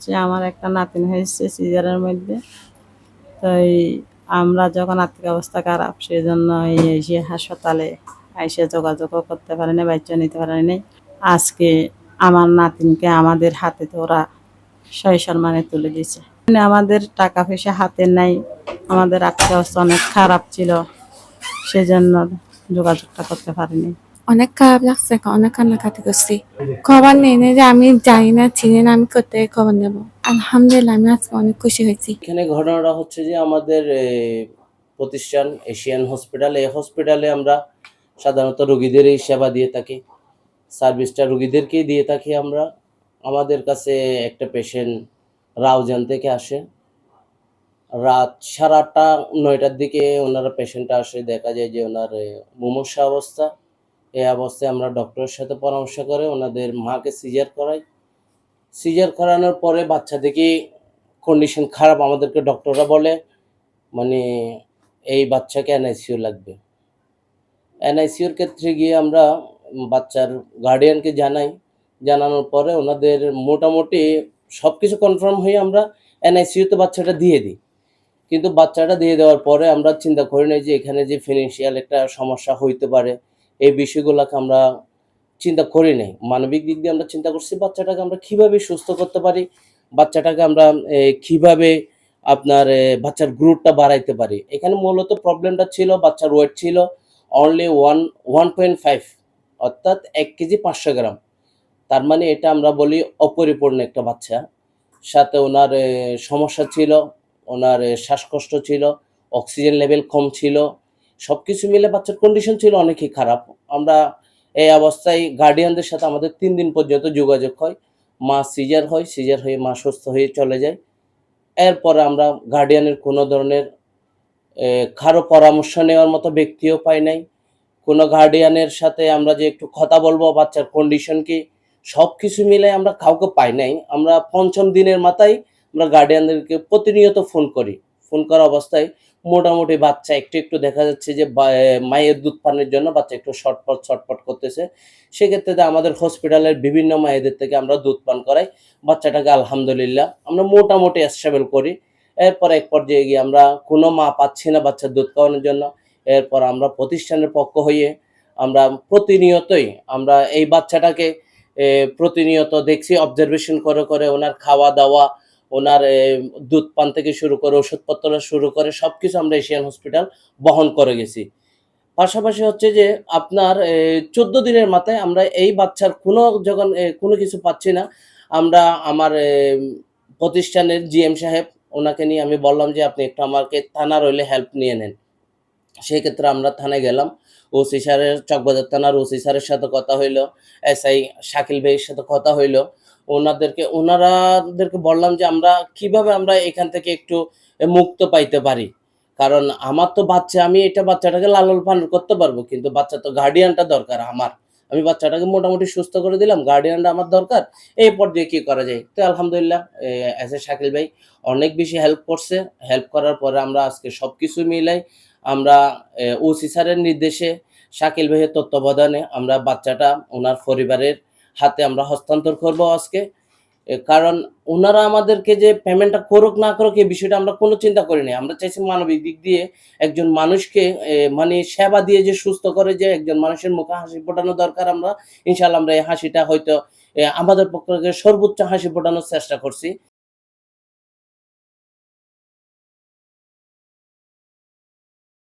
হচ্ছে আমার একটা নাতিন হয়েছে সিজারের মধ্যে। তাই আমরা যখন আর্থিক অবস্থা খারাপ সেজন্য এসে হাসপাতালে এসে যোগাযোগও করতে পারিনি, বাচ্চা নিতে পারিনি। আজকে আমার নাতিনকে আমাদের হাতে তো ওরা সসম্মানে তুলে দিয়েছে। আমাদের টাকা পয়সা হাতে নাই, আমাদের আর্থিক অবস্থা অনেক খারাপ ছিল, সেজন্য যোগাযোগটা করতে পারিনি। অনেক খারাপ লাগছে, অনেক কান্নাকাটি করছি। খবর নেই যে আমি জানি না, চিনি না, আমি কোথায় খবর নেব। আলহামদুলিল্লাহ আমি আজকে অনেক খুশি হয়েছি। এখানে ঘটনাটা হচ্ছে যে আমাদের প্রতিষ্ঠান এশিয়ান হসপিটাল, এই হসপিটালে আমরা সাধারণত রোগীদেরই সেবা দিয়ে থাকি, সার্ভিসটা রোগীদেরকেই দিয়ে থাকি আমরা। আমাদের কাছে একটা পেশেন্ট রাউজান থেকে আসে, রাত 8:30 9টার দিকে ওনারা পেশেন্টটা আসে, দেখা যায় যে ওনার মুমূর্ষু অবস্থা। এই অবস্থায় আমরা ডক্টরের সাথে পরামর্শ করে ওনাদের মাকে সিজার করাই। সিজার করানোর পরে বাচ্চা দেখি কন্ডিশন খারাপ, আমাদেরকে ডক্টররা বলে মানে এই বাচ্চাকে এনআইসিইউ লাগবে। এনআইসিইউর ক্ষেত্রে গিয়ে আমরা বাচ্চার গার্ডিয়ানকে জানাই, জানানোর পরে ওনাদের মোটামুটি সব কিছু কনফার্ম হয়ে আমরা এনআইসিইউতে বাচ্চাটা দিয়ে দিই। কিন্তু বাচ্চাটা দিয়ে দেওয়ার পরে আমরা চিন্তা করি নাই যে এখানে যে ফিনান্সিয়াল একটা সমস্যা হইতে পারে, এই বিষয়গুলোকে আমরা চিন্তা করি নাই। মানবিক দিক দিয়ে আমরা চিন্তা করছি বাচ্চাটাকে আমরা কীভাবে সুস্থ করতে পারি, বাচ্চাটাকে আমরা কীভাবে আপনার বাচ্চার গ্রোথটা বাড়াইতে পারি। এখানে মূলত প্রবলেমটা ছিল বাচ্চার ওয়েট ছিল অনলি 1.5, অর্থাৎ 1 কেজি 500 গ্রাম। তার মানে এটা আমরা বলি অপরিপূর্ণ একটা বাচ্চা। সাথে ওনার সমস্যা ছিল, ওনার শ্বাসকষ্ট ছিল, অক্সিজেন লেভেল কম ছিল। সব কিছু মিলে বাচ্চার কন্ডিশন ছিল অনেকই খারাপ। আমরা এই অবস্থায় গার্ডিয়ানদের সাথে আমাদের 3 দিন পর্যন্ত যোগাযোগ হয়। মা সিজার হয়, সিজার হয়ে মা সুস্থ হয়ে চলে যায়। এরপরে আমরা গার্ডিয়ানের কোনো ধরনের কারো পরামর্শ নেওয়ার মতো ব্যক্তিও পাই নাই। কোনো গার্ডিয়ানের সাথে আমরা যে একটু কথা বলবো বাচ্চার কন্ডিশন কি, সব কিছু মিলে আমরা কাউকে পাই নাই। আমরা ৫ম দিনের মাথায় আমরা গার্ডিয়ানদেরকে প্রতিনিয়ত ফোন করি। ফোন করা অবস্থায় মোটামুটি বাচ্চা একটু দেখা যাচ্ছে যে মায়ের দুধ পানের জন্য বাচ্চা একটু ছটফট করতেছে। সেক্ষেত্রে আমাদের হসপিটালের বিভিন্ন মায়েদের থেকে আমরা দুধ পান করাই। বাচ্চাটাকে আলহামদুলিল্লাহ আমরা মোটামুটি স্টেবল করি। এরপর এক পর্যায়ে গিয়ে আমরা কোনো মা পাচ্ছি না বাচ্চার দুধ খাওয়ানোর জন্য। এরপর আমরা প্রতিষ্ঠানের পক্ষ হয়ে আমরা প্রতিনিয়তই আমরা এই বাচ্চাটাকে প্রতিনিয়ত দেখছি, অবজারভেশন করে ওনার খাওয়া-দাওয়া, ওনার দুধ পান থেকে শুরু করে ওষুধপত্র শুরু করে সবকিছু আমরা এশিয়ান হসপিটাল বহন করে গেছি। পাশাপাশি হচ্ছে যে আপনার ১৪ দিনের মাথায় আমরা এই বাচ্চার যখন কোনো কিছু পাচ্ছি না, আমরা আমার প্রতিষ্ঠানের জিএম সাহেব, ওনাকে নিয়ে আমি বললাম যে আপনি একটু আমাকে থানার হইলে হেল্প নিয়ে নেন। সেক্ষেত্রে আমরা থানায় গেলাম। ওসি স্যারের, চকবাজার থানার ওসি স্যারের সাথে কথা হইলো, এসআই শাকিল ভাইয়ের সাথে কথা হইলো। ওনাদেরকে বললাম যে কিভাবে আমরা এখান থেকে একটু মুক্ত পাইতে পারি। কারণ আমার তো বাচ্চা, আমি বাচ্চাটাকে লালন-পালন করতে পারবো, কিন্তু বাচ্চার তো গার্ডিয়ানটা দরকার আমার। আমি বাচ্চাটাকে মোটামুটি সুস্থ করে দিলাম, গার্ডিয়ানটা আমার দরকার। এই পর্যায়ে কি করা যায়? তো আলহামদুলিল্লাহ এসআই শাকিল ভাই অনেক বেশি হেল্প করছে। হেল্প করার পরে আমরা আজকে সবকিছু মিলাই আমরা ওসি স্যারের নির্দেশে, শাকিল ভাইয়ের তত্ত্বাবধানে আমরা বাচ্চাটা ওনার পরিবারের হাতে আমরা হস্তান্তর করব আজকে। কারণ ওনারা আমাদেরকে যে পেমেন্টটা করুক না করুক এই বিষয়টা আমরা কোনো চিন্তা করি নাই। আমরা চাইছি মানবিক দিক দিয়ে একজন মানুষকে মানে সেবা দিয়ে যে সুস্থ করে, যে একজন মানুষের মুখে হাসি ফোটানো দরকার। আমরা ইনশাআল্লাহ আমরা এই হাসিটা হয়তো আমাদের পক্ষ থেকে সর্বোচ্চ হাসি ফোটানোর চেষ্টা করছি।